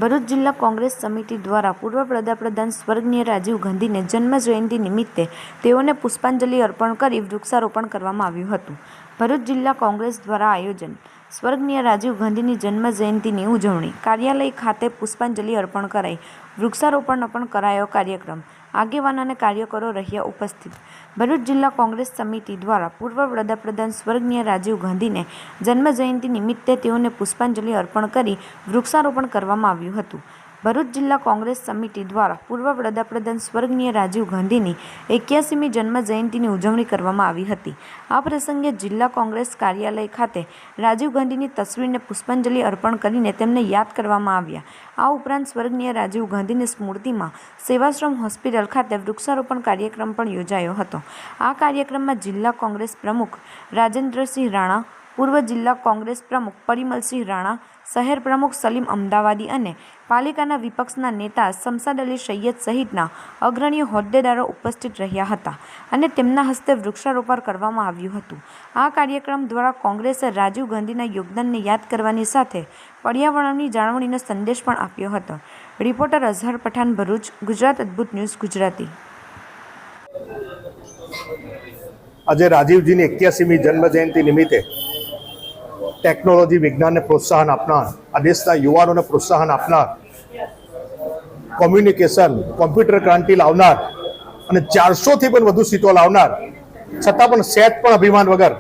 ભરૂચ જિલ્લા કોંગ્રેસ સમિતિ દ્વારા પૂર્વ વડાપ્રધાન સ્વર્ગીય રાજીવ ગાંધીને જન્મ જયંતિ નિમિત્તે તેઓને પુષ્પાંજલિ અર્પણ કરી વૃક્ષારોપણ કરવામાં આવ્યું હતું. ભરૂચ જિલ્લા કોંગ્રેસ દ્વારા આયોજન સ્વર્ગીય રાજીવ ગાંધીની જન્મ જયંતિની ઉજવણી કાર્યાલય ખાતે પુષ્પાંજલિ અર્પણ કરાઈ વૃક્ષારોપણ પણ કરાયો. કાર્યક્રમ આગેવાન અને કાર્યકરો રહ્યા ઉપસ્થિત. ભરૂચ જિલ્લા કોંગ્રેસ સમિતિ દ્વારા પૂર્વ વડાપ્રધાન સ્વર્ગીય રાજીવ ગાંધીને જન્મ જયંતિ નિમિત્તે તેઓને પુષ્પાંજલિ અર્પણ કરી વૃક્ષારોપણ કરવામાં આવ્યું હતું. ભરૂચ જિલ્લા કોંગ્રેસ સમિતિ દ્વારા પૂર્વ વડાપ્રધાન સ્વર્ગીય રાજીવ ગાંધીની 81મી જન્મ જયંતિની ઉજવણી કરવામાં આવી હતી. આ પ્રસંગે જિલ્લા કોંગ્રેસ કાર્યાલય ખાતે રાજીવ ગાંધીની તસવીરને પુષ્પાંજલિ અર્પણ કરીને તેમને યાદ કરવામાં આવ્યા. આ ઉપરાંત સ્વર્ગીય રાજીવ ગાંધીની સ્મૃતિમાં સેવાશ્રમ હોસ્પિટલ ખાતે વૃક્ષારોપણ કાર્યક્રમ પણ યોજાયો હતો. આ કાર્યક્રમમાં જિલ્લા કોંગ્રેસ પ્રમુખ રાજેન્દ્રસિંહ રાણા, પૂર્વ જિલ્લા કોંગ્રેસ પ્રમુખ પરિમલસિંહ રાણા, શહેર પ્રમુખ સલીમ અમદાવાદી અને પાલિકાના વિપક્ષના નેતા શમશાદ અલી સૈયદ સહિતના અગ્રણીય હોદ્દેદારો ઉપસ્થિત રહ્યા હતા અને તેમના હસ્તે વૃક્ષારોપણ કરવામાં આવ્યું હતું. આ કાર્યક્રમ દ્વારા કોંગ્રેસે રાજીવ ગાંધીના યોગદાનને યાદ કરવાની સાથે પર્યાવરણની જાળવણીનો સંદેશ પણ આપ્યો હતો. રિપોર્ટર અઝહર પઠાણ, ભરૂચ, ગુજરાત અદ્ભુત ન્યૂઝ ગુજરાતી. આજે રાજીવજીની 81મી જન્મ જયંતિ નિમિત્તે ટેકનોલોજી વિજ્ઞાનને પ્રોત્સાહન આપનાર, આ દેશના યુવાનોને પ્રોત્સાહન આપનાર, કોમ્યુનિકેશન કોમ્પ્યુટર ક્રાંતિ લાવનાર અને 400થી પણ વધુ સીટો લાવનાર, છતાં પણ સહેજ પણ અભિમાન વગર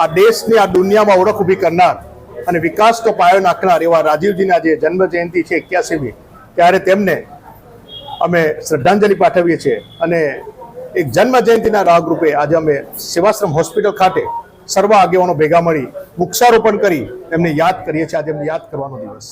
આ દેશની આ દુનિયામાં ઓળખ ઊભી કરનાર અને વિકાસનો પાયો નાખનાર એવા રાજીવજીની આજે જન્મ જયંતિ છે 81મી, ત્યારે તેમને અમે શ્રદ્ધાંજલિ પાઠવીએ છીએ અને એક જન્મ જયંતિના ભાગરૂપે આજે અમે સેવાશ્રમ હોસ્પિટલ ખાતે સર્વ આગેવાનો ભેગા મળી વૃક્ષારોપણ કરી એમને યાદ કરીએ છીએ. આજે એમને યાદ કરવાનો દિવસ.